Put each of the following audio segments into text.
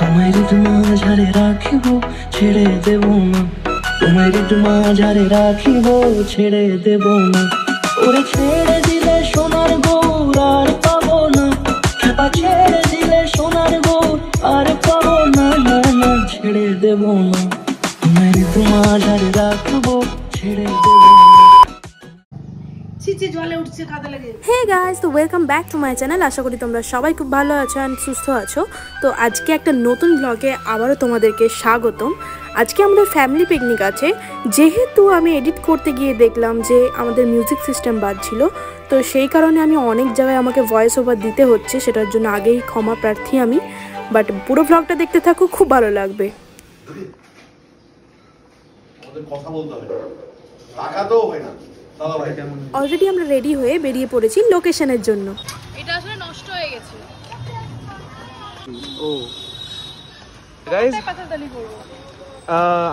তোমায় মাঝারে রাখিব ছেড়ে দেব না, তোমায় মাঝারে রাখিব ছেড়ে দেব না। ওরে ছেড়ে দিলে সোনার গৌর আর পাবো না, খেপা ছেড়ে দিলে সোনার গৌর আর পাবো না, না না ছেড়ে দেব না, তোমায় মাঝারে রাখবো ছেড়ে দেব না। হে গাইস, তো welcome back to my channel. আশা করি তোমরা সবাই খুব ভালো আছো অ্যান্ড সুস্থ আছো। তো আজকে একটা নতুন ব্লগে আবারও তোমাদেরকে স্বাগতম। আজকে আমাদের ফ্যামিলি পিকনিক আছে। যেহেতু আমি এডিট করতে গিয়ে দেখলাম যে আমাদের মিউজিক সিস্টেম বাজছিল, তো সেই কারণে আমি অনেক জায়গায় আমাকে ভয়েস ওভার দিতে হচ্ছে, সেটার জন্য আগেই ক্ষমা প্রার্থী আমি। বাট পুরো ব্লগটা দেখতে থাকো, খুব ভালো লাগবে। কথা বলতে হবে, টাকাতেও হয় না। অলরেডি আমরা রেডি হয়ে বেরিয়ে পড়েছি লোকেশনের জন্য। এটা আসলে নষ্ট হয়ে গেছে। ও গাইস,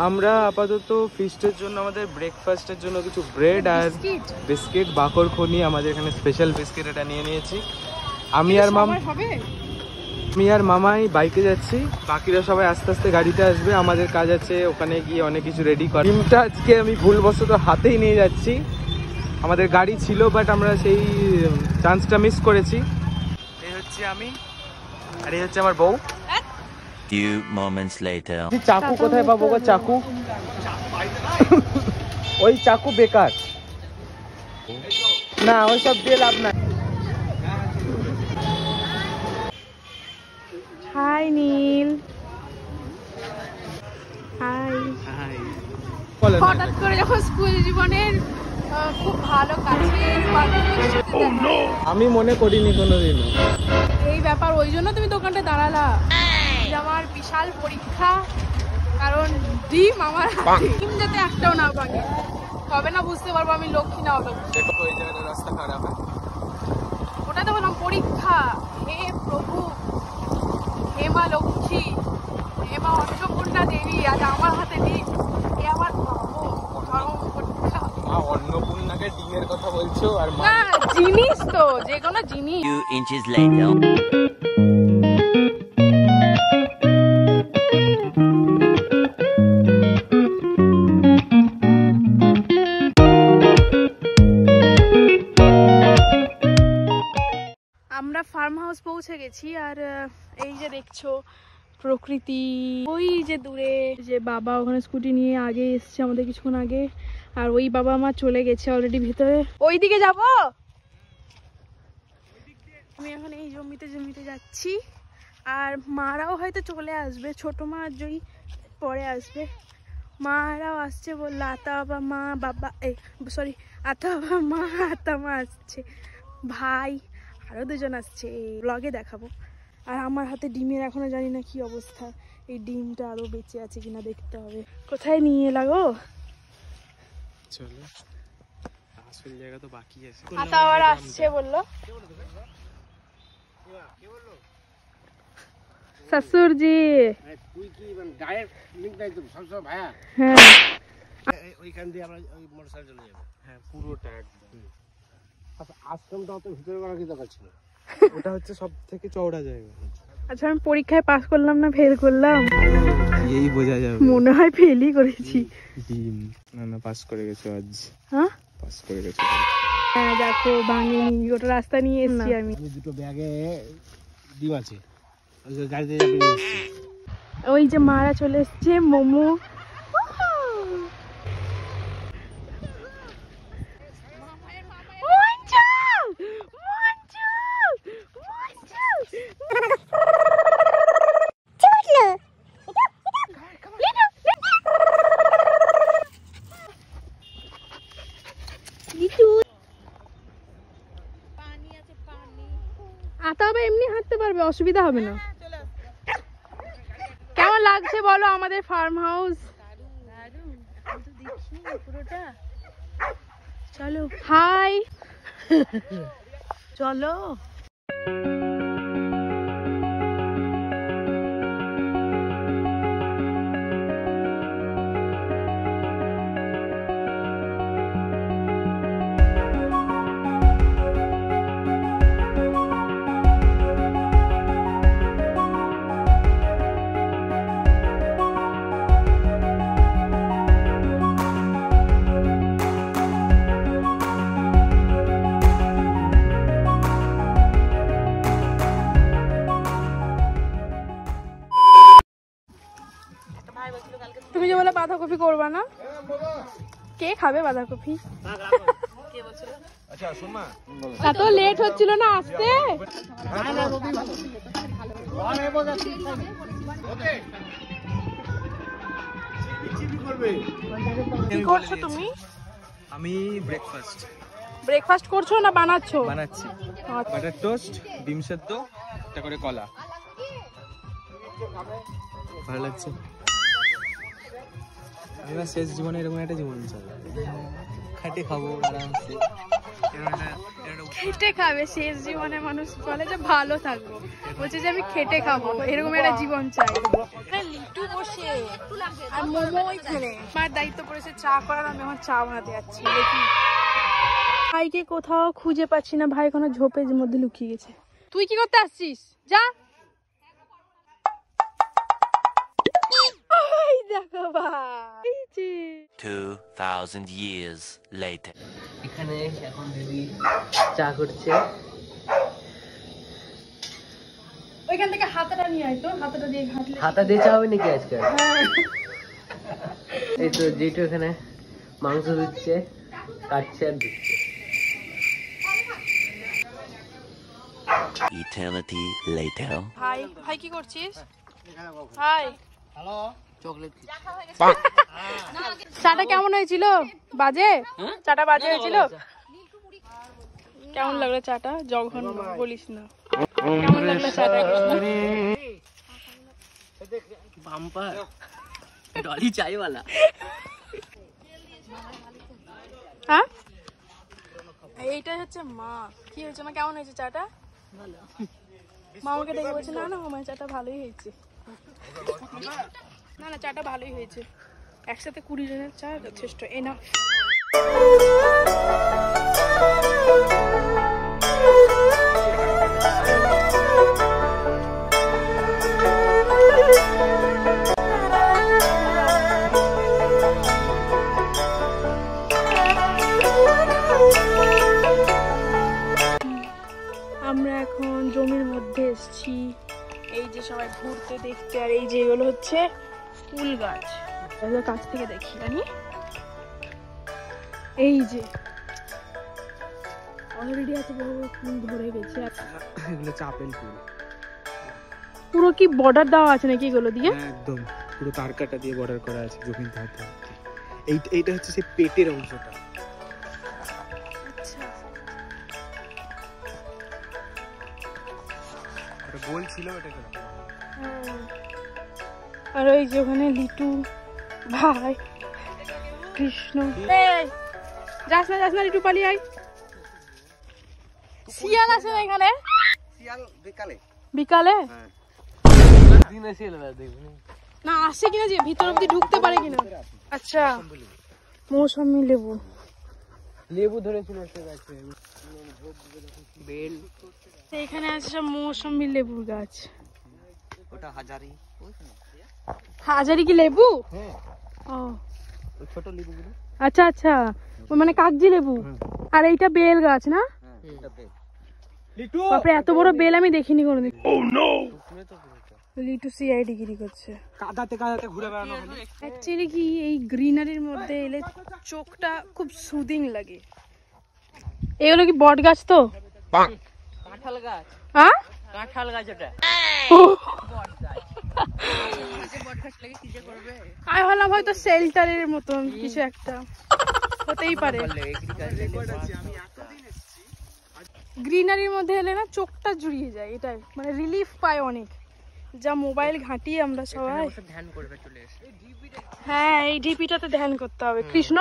আমরা আপাতত ফিস্টের জন্য আমাদের ব্রেকফাস্টের জন্য কিছু ব্রেড আর বিস্কিট বাকরখনি, আমাদের এখানে স্পেশাল বিস্কিট, এটা নিয়ে নিয়েছি। আমি আর মামাই বাইকে যাচ্ছি, বাকিরা সবাই আস্তে আস্তে গাড়িতে আসবে। আমাদের কাজ আছে ওখানে গিয়ে অনেক কিছু রেডি করা। ডিমটা আজকে আমি ভুলবশত হাতেই নিয়ে যাচ্ছি। আমাদের গাড়ি ছিল বাট আমরা সেই চান্সটা মিস করেছি। এই হচ্ছে আমি আর এই হচ্ছে আমার বউ। Few moments later. চাকু কোথায় পাবো গো? চাকু ওই চাকু বেকার, না ওই সব দিয়ে লাভ নাই। হাই নীল। হাই। হঠাৎ করে যখন স্কুল জীবনের খুব ভালো কাছের আমি মনে করিনি কোনোদিন এই ব্যাপার, ওই জন্য তুমি দোকানটা দাঁড়ালা। আমার বিশাল পরীক্ষা, কারণ ডিম আমার হাতে, ডিম যাতে একটাও না ভাঙে, তবে না বুঝতে পারবো আমি লক্ষ্মী না অলক্ষ্মী। রাস্তা খারাপ, ওটা তো বললাম পরীক্ষা। হে প্রভু, হে মা লক্ষ্মী, হে মা অন্নপূর্ণা দেবী, আজ আমার হাতে ডিম। এ আমার পরীক্ষা। অন্নপূর্ণাকে ডিমের কথা বলছো? আর না, জিনিস তো, যে কোনো জিনিস। Few inches later. আমরা ফার্ম হাউস পৌঁছে গেছি। আর এই যে দেখছো প্রকৃতি, ওই যে দূরে যে বাবা ওখানে স্কুটি নিয়ে আগে এসছে আমাদের কিছুক্ষণ আগে, আর ওই বাবা মা চলে গেছে অলরেডি ভিতরে। ওই দিকে যাব, আমি এখন এই জমিতে যাচ্ছি। আর মারাও হয়তো চলে আসবে, ছোট মা আর জয়ী পরে আসবে। মারাও আসছে বললো, আতা বাবা মা বাবা আতা বাবা মা আতা মা আসছে, ভাই আরো দুজন আসছে, ব্লগে দেখাবো। আর আমার হাতে ডিমের এখনো জানি না কি অবস্থা, এই ডিমটা আরো বেঁচে আছে কিনা দেখতে হবে। কোথায় নিয়ে এলাগো? চলো, আসল জায়গা তো বাকি আছে। আতা আবার আসছে বললো শাশুর জি। তুই কি ডাইরেক্ট লিংক নাই তো সবসময় ভাইয়া? হ্যাঁ, ওইখান দিয়ে আমরা ওই মোটরসাইকেল চলে যাবো। হ্যাঁ, পুরোটা একদম। আচ্ছা, আশ্রমটা অত ভিতরে করা কি দরকার ছিল? ওটা হচ্ছে সব থেকে চওড়া জায়গা। আচ্ছা, আমি পরীক্ষায় পাস করলাম না ফেল করলাম? এই বোঝা যাবে, মনে হয় ফেলই করেছি। ডিম না পাস করে গেছো আজ। হ্যাঁ, পাস করে গেছো। হ্যাঁ দেখো ভাঙেনি, ওটা রাস্তা নিয়ে এসেছি আমি। দুটো ব্যাগে ডিম আছে, ওই গাড়িতে যাবে নিয়ে এসছি। ওই যে মারা চলে এসছে, মোমো। আতা হবে, এমনি হাঁটতে পারবে, অসুবিধা হবে না। কেমন লাগছে বলো আমাদের ফার্ম হাউস? চলো, হাই চলো। তুমি যে বলে বাঁধাকপি করবা না, কে খাবে বাঁধাকপি? এত লেট হচ্ছিল না আসতে? কি করছো তুমি? আমি ব্রেকফাস্ট করছো না বানাচ্ছো? বানাচ্ছি বাটার টোস্ট, ডিম সেদ্ধ, একটা করে কলা। ভালো লাগছে। আমি না শেষ জীবনে এরকম একটা জীবন চাই, খাটে খাবো আরামসে। খেটে খাবে শেষ জীবনে? মানুষ বলে যে ভালো থাকবো, বলছে যে আমি খেটে খাবো, এরকম একটা জীবন চাই। লিটু বসে আর মোমো ওইখানে। আমার দায়িত্ব পড়েছে চা করার, আমি আমার চা বানাতে যাচ্ছি। দেখি ভাইকে কোথাও খুঁজে পাচ্ছি না, ভাই কোনো ঝোপের মধ্যে লুকিয়ে গেছে। তুই কি করতে আসছিস? যা। দেখো ভাই 2000 years later. এখানে এখন দিদি চা করছে। ওইখান থেকে হাতাটা নিয়ে আয় তো, হাতাটা দিয়ে ঘাটলে। হাতা দিয়ে চা হবে নাকি আজকে? এই তো যেটু এখানে মাংস দিচ্ছে, কাটছে আর দিচ্ছে। Eternity later. ভাই ভাই কি করছিস? ভাই হ্যালো, চকলেট চাটা কেমন হয়েছিল? বাজে? চাটা বাজে হয়েছিল? কেমন লাগলো চাটা? জঘন্য বলিস না। কেমন লাগলো চাটা? বাম্পার ডলি চাইওয়ালা। হ্যাঁ, এইটাই হচ্ছে মা। কি হয়েছে মা, কেমন হয়েছে চাটা? মা আমাকে দেখে বলছে না না আমার চাটা ভালোই হয়েছে। না না চাটা ভালোই হয়েছে। একসাথে 20 জনের চা যথেষ্ট, এনাফ। আমরা এখন জমির মধ্যে এসেছি, এই যে সবাই ঘুরতে দেখতে। আর এই যে এগুলো হচ্ছে ফুল গাছ, কাছ থেকে দেখি জানি। এই যে অলরেডি এত বড় বড় ফুল ধরে গেছে। এগুলো চাপেল ফুল। পুরো কি বর্ডার দেওয়া আছে নাকি এগুলো দিয়ে? একদম পুরো তার কাটা দিয়ে বর্ডার করা আছে জমির ধার ধার। এইটা হচ্ছে সেই পেটের অংশটা। আচ্ছা, ওটা গোল ছিল, ওটা আর ওই যে ওখানে লিটু ভাই, কৃষ্ণ। যাস না লিটু, পালিয়ে আয়। শিয়াল আছে না এখানে? শিয়াল বিকালে বিকালে দিনে ছিল দেখুন না, আসে কিনা, যে ভিতর অব্দি ঢুকতে পারে কিনা। আচ্ছা, মৌসুমী লেবু। লেবু ধরেছিল একটা গাছে, বেল। এখানে আছে সব মৌসুমী লেবুর গাছ। ওটা হাজারি। হাজারি কি লেবু? ও ছোট লেবুগুলো। আচ্ছা আচ্ছা, ওই মানে কাগজি লেবু। আর এইটা বেল গাছ না? বাপরে, এত বড় বেল আমি দেখিনি কোনোদিন। লিটু সিআই ডিগ্রি করছে। কাদাতে ঘুরে বেড়ানো। অ্যাকচুয়ালি কি এই গ্রিনারির মধ্যে এলে চোখটা খুব সুদিং লাগে। এগুলো কি বট গাছ তো? কাঁঠাল গাছ। হ্যাঁ, কাঁঠাল গাছ ওটা। আমি ভাবলাম হয়তো শেল্টারের মতন কিছু একটা হতেই পারে। গ্রিনারির মধ্যে এলে না চোখটা জুড়িয়ে যায়, এটাই মানে রিলিফ পায় অনেক। যা মোবাইল ঘাঁটি আমরা সবাই, ধ্যান করবে চলে এসে। হ্যাঁ এই ঢিপিটাতে ধ্যান করতে হবে। কৃষ্ণ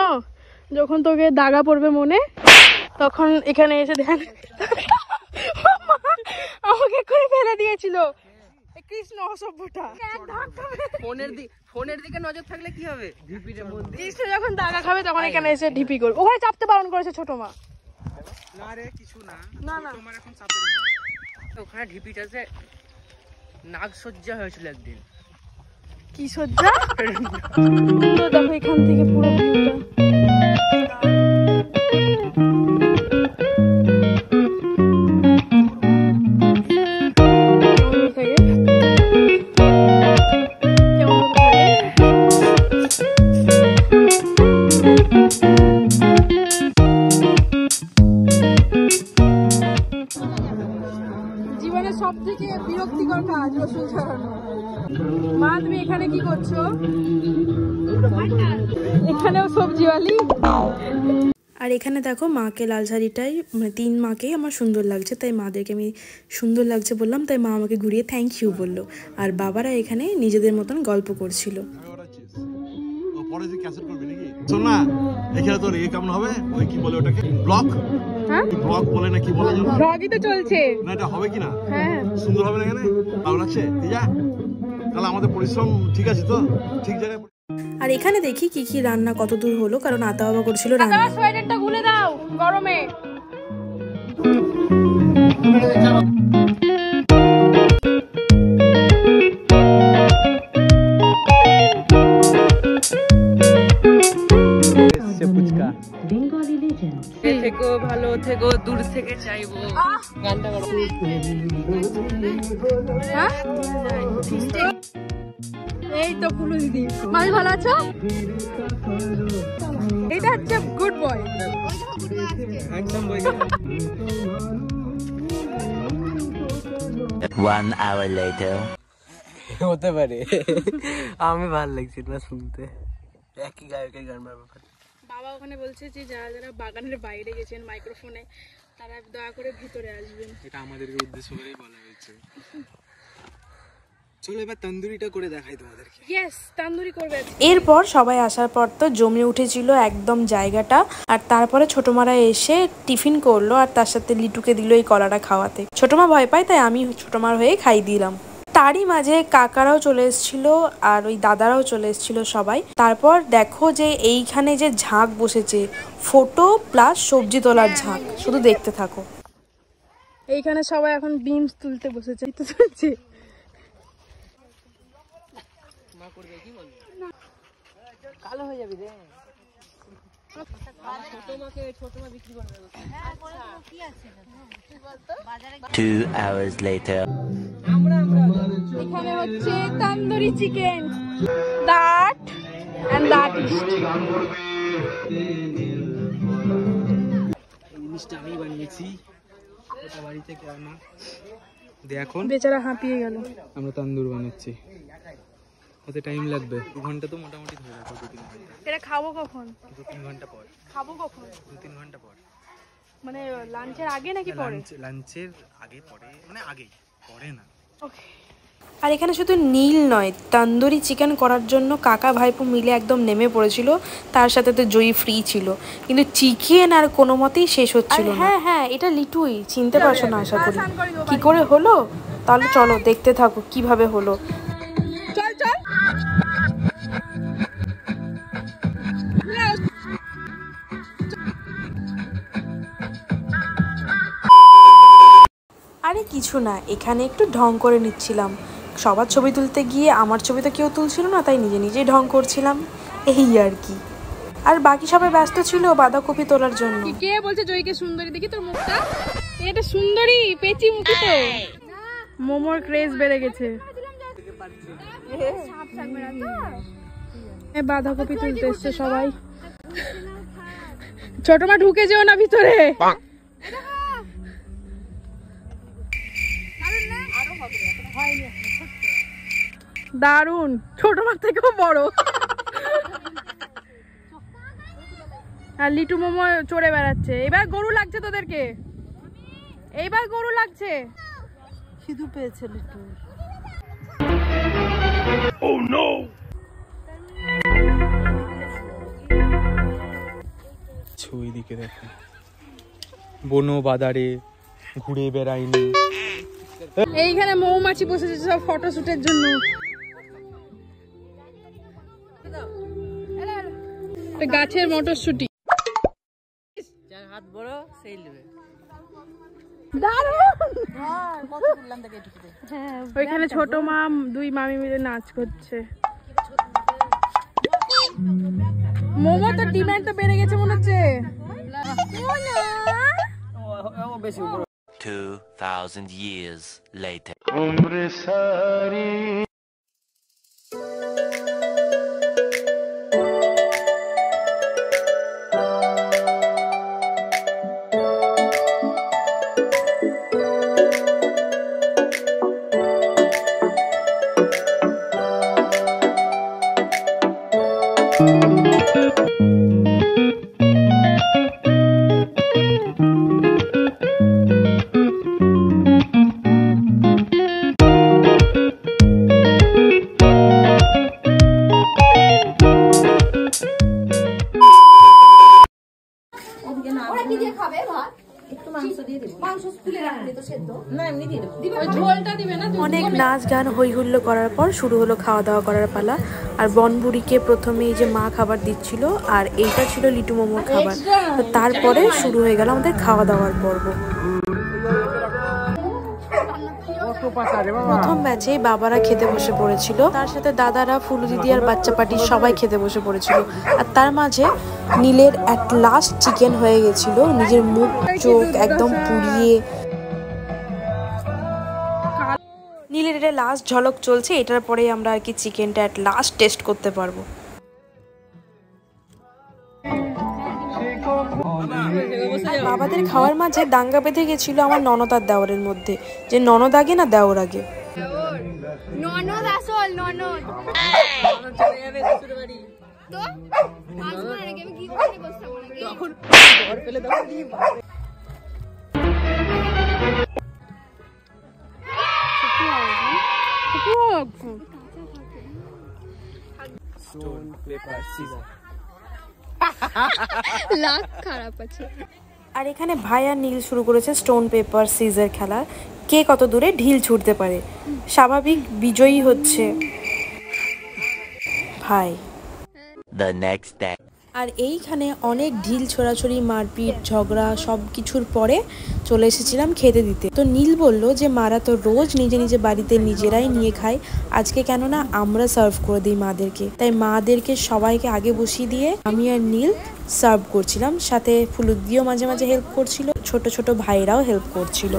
যখন তোকে দাগা পড়বে মনে, তখন এখানে এসে ধ্যান। আমাকে করে ফেলে দিয়েছিল কৃষ্ণ, অসভ্যটা। ফোনের দিকে নজর থাকলে কি হবে? ঢিপির মধ্যে কৃষ্ণ যখন দাগা খাবে তখন এখানে এসে ঢিপি করবে। ওখানে চাপতে বারণ করেছে ছোট মা। না রে, কিছু না। না না, তোমার এখন চাপের ভয়। ওখানে ঢিপিটাতে নাগ সজ্জা হয়েছিল একদিন। কি সজ্জা? তো দেখো এখান থেকে পুরো ভিউটা। রসুন ছাড়ানো। মা তুমি এখানে কি করছো? এখানেও সবজিওয়ালি। আর এখানে দেখো মাকে লাল শাড়িটাই মানে 3 মাকেই আমার সুন্দর লাগছে, তাই মাদেরকে আমি সুন্দর লাগছে বললাম, তাই মা আমাকে ঘুরিয়ে থ্যাংক ইউ বললো। আর বাবারা এখানে নিজেদের মতন গল্প করছিল। পরে যে ক্যাসেট করবি নাকি? শোন না, এখানে তোর কেমন হবে? ওই কি বলে ওটাকে? ব্লগ? হ্যাঁ ব্লগ বলে না কি বলে জানো? ব্লগই তো চলছে। না এটা হবে কি না? হ্যাঁ সুন্দর হবে না এখানে? ভালো লাগছে? ঠিক আছে? তাহলে আমাদের পরিশ্রম ঠিক আছে তো? ঠিক জায়গায়। আর এখানে দেখি কি কি রান্না কত দূর হলো, কারণ আতা বাবা করছিল রান্না। সোয়েটারটা খুলে দাও গরমে। ফুচকা থেকো ভালো থেকো, দূর থেকে চাইবো। গানটা করো। এই তো পুলু দিদি, মামি ভালো আছো? এটা হচ্ছে গুড বয়। একদম বই। 1 hour later. হতে পারে। আমি ভালো লাগছে না শুনতে, একই গায়কের গান ব্যাপার। বাবা ওখানে বলছে যে যারা যারা বাগানের বাইরে গেছেন মাইক্রোফোনে, তারা দয়া করে ভিতরে আসবেন। এটা আমাদেরকে উদ্দেশ্য করেই বলা হয়েছে। চলো এবার তন্দুরিটা করে দেখাই তোমাদেরকে। ইয়েস, তন্দুরি করবে। এরপর সবাই আসার পর তো জমে উঠেছিল একদম জায়গাটা। আর তারপরে ছোট মারা এসে টিফিন করলো, আর তার সাথে লিটুকে দিল এই কলাটা খাওয়াতে। ছোট মা ভয় পায়, তাই আমি ছোট মার হয়ে খাই দিলাম। তারই মাঝে কাকারাও চলে এসেছিল আর ওই দাদারাও চলে এসেছিল সবাই। তারপর দেখো যে এইখানে যে ঝাঁক বসেছে, ফটো প্লাস সবজি তোলার ঝাঁক, শুধু দেখতে থাকো। এইখানে সবাই এখন বিমস তুলতে বসেছে। কালো হয়ে যাবি রে। 2 hours later. এখানে হচ্ছে tandoori chicken, that and that জিনিসটা আমি বানিয়েছি, ওটা বাড়ি থেকে আনা। দেখুন বেচারা হাঁপিয়ে গেল। আমরা তন্দুর বানাচ্ছি, ওতে টাইম লাগবে 2 ঘন্টা তো মোটামুটি ধরে রাখো। 2-3 ঘন্টা। এটা খাবো কখন? 2-3 ঘন্টা পর। খাবো কখন? 2-3 ঘন্টা পর। মানে লাঞ্চের আগে নাকি পরে? লাঞ্চের আগে পরে, মানে আগেই, পরে না। ওকে। আর এখানে শুধু নীল নয়, তন্দুরি চিকেন করার জন্য কাকা ভাইপো মিলে একদম নেমে পড়েছিল। তার সাথে তো জয়ী ফ্রি ছিল, কিন্তু চিকেন আর কোনো মতেই শেষ হচ্ছিল না। হ্যাঁ হ্যাঁ, এটা লিটুই, চিনতে পারছো না আশা করি। কি করে হলো? তাহলে চলো দেখতে থাকো কিভাবে হলো। চল চল। আরে কিছু না, এখানে একটু ঢং করে নিচ্ছিলাম। সবার ছবি তুলতে গিয়ে আমার ছবি তো কেউ তুলছিল না, তাই নিজে নিজেই ঢং করছিলাম, এই আর কি। আর বাকি সবাই ব্যস্ত ছিল বাঁধাকপি তোলার জন্য। কে বলছে জয়ীকে সুন্দরী? দেখি তোর মুখটা, এটা সুন্দরী পেঁচি মুখি তো। মোমোর ক্রেজ বেড়ে গেছে। বাঁধাকপি তুলতে এসছে সবাই। ছোট মা ঢুকে যেও না ভিতরে। দারুন, ছোট মার থেকেও বড়। আর লিটু মোমো চড়ে বেড়াচ্ছে। এবার গরু লাগছে তোদেরকে, এইবার গরু লাগছে। খিদু পেয়েছে লিটু। Oh no! ওই দিকে দেখো, বনো বাদারে ঘুরে বেড়াইনি। এইখানে মৌমাছি বসেছে সব ফটোশুটের জন্য। গাছের মটরশুটি। যার হাত বড় সেই নেবে। ওইখানে ছোট মা 2 মামি মিলে নাচ করছে। মোমো তো ডিমান্ড তো বেড়ে গেছে মনে হচ্ছে। 2000 years later. অনেক নাচ গান হই হুল্লো করার পর শুরু হলো খাওয়া দাওয়া করার পালা। আর বনবুড়িকে প্রথমে এই যে মা খাবার দিচ্ছিল, আর এইটা ছিল লিটু মোমোর খাবার। তো তারপরে শুরু হয়ে গেল আমাদের খাওয়া দাওয়ার পর্ব। প্রথম ব্যাচে বাবারা খেতে বসে পড়েছিল, তার সাথে দাদারা, ফুলু দিদি আর বাচ্চা পাটি সবাই খেতে বসে পড়েছিল। আর তার মাঝে নীলের এক লাস্ট চিকেন হয়ে গেছিল, নিজের মুখ চোখ একদম পুড়িয়ে। নীলের এটা লাস্ট ঝলক চলছে, এটার পরে আমরা আর কি চিকেনটা এট লাস্ট টেস্ট করতে পারবো। বাবাদের খাওয়ার মাঝে দাঙ্গা বেঁধে গেছিল আমার ননদ আর দেওরের মধ্যে, যে ননদ আগে না দেওর আগে। ননদ আসল ননদ তো আসবো না নাকি, আমি কি করে বসতাম নাকি তখন ঘর পেলে তখন কি লাখ খারাপ আছে। আর এখানে ভাই আর নীল শুরু করেছে স্টোন পেপার সিজার খেলা, কে কত দূরে ঢিল ছুটতে পারে। স্বাভাবিক বিজয়ী হচ্ছে ভাই। The next day. আর এইখানে অনেক ঢিল ছোড়াছড়ি, মারপিট, ঝগড়া সব কিছুর পরে চলে এসেছিলাম খেতে দিতে। তো নীল বলল যে মারা তো রোজ নিজে নিজে বাড়িতে নিজেরাই নিয়ে খায়, আজকে কেন না আমরা সার্ভ করে দিই মাদেরকে। তাই মাদেরকে সবাইকে আগে বসিয়ে দিয়ে আমি আর নীল সার্ভ করছিলাম, সাথে ফুলুদিও মাঝে মাঝে হেল্প করছিল, ছোট ছোট ভাইরাও হেল্প করছিল।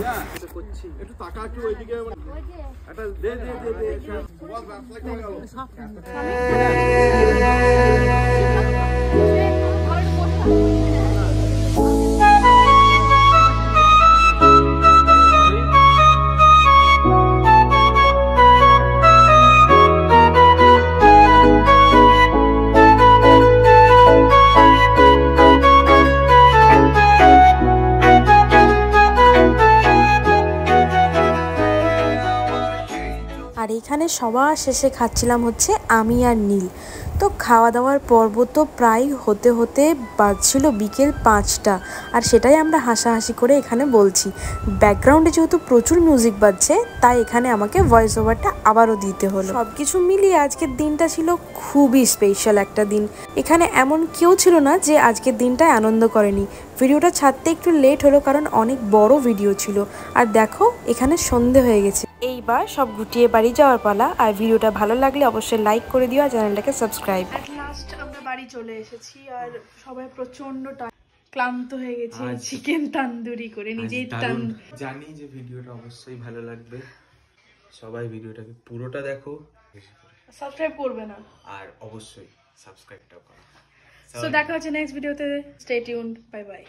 আর এখানে সবার শেষে খাচ্ছিলাম হচ্ছে আমি আর নীল। তো খাওয়া দাওয়ার পর্ব তো প্রায় হতে হতে বাজছিল বিকেল 5টা, আর সেটাই আমরা হাসাহাসি করে এখানে বলছি। ব্যাকগ্রাউন্ডে যেহেতু প্রচুর মিউজিক বাজছে, তাই এখানে আমাকে ভয়েস ওভারটা আবারও দিতে হলো। সব কিছু মিলিয়ে আজকের দিনটা ছিল খুবই স্পেশাল একটা দিন। এখানে এমন কেউ ছিল না যে আজকের দিনটায় আনন্দ করেনি। ভিডিওটা ছাড়তে একটু লেট হলো কারণ অনেক বড় ভিডিও ছিল। আর দেখো এখানে সন্ধে হয়ে গেছে। এইবার সব গুটিয়ে বাড়ি যাওয়ার পালা। আর ভিডিওটা ভালো লাগলে অবশ্যই লাইক করে দিও আর চ্যানেলটাকে সাবস্ক্রাইব। এট লাস্ট আমরা বাড়ি চলে এসেছি, আর সবাই প্রচন্ড ক্লান্ত হয়ে গেছে চিকেন তান্দুরি করে নিজেই। জানি যে ভিডিওটা অবশ্যই ভালো লাগবে, সবাই ভিডিওটাকে পুরোটা দেখো, সাবস্ক্রাইব করবে না, আর অবশ্যই সাবস্ক্রাইবটাও করো। সো দেখা হচ্ছে নেক্সট ভিডিওতে। Stay tuned, bye bye.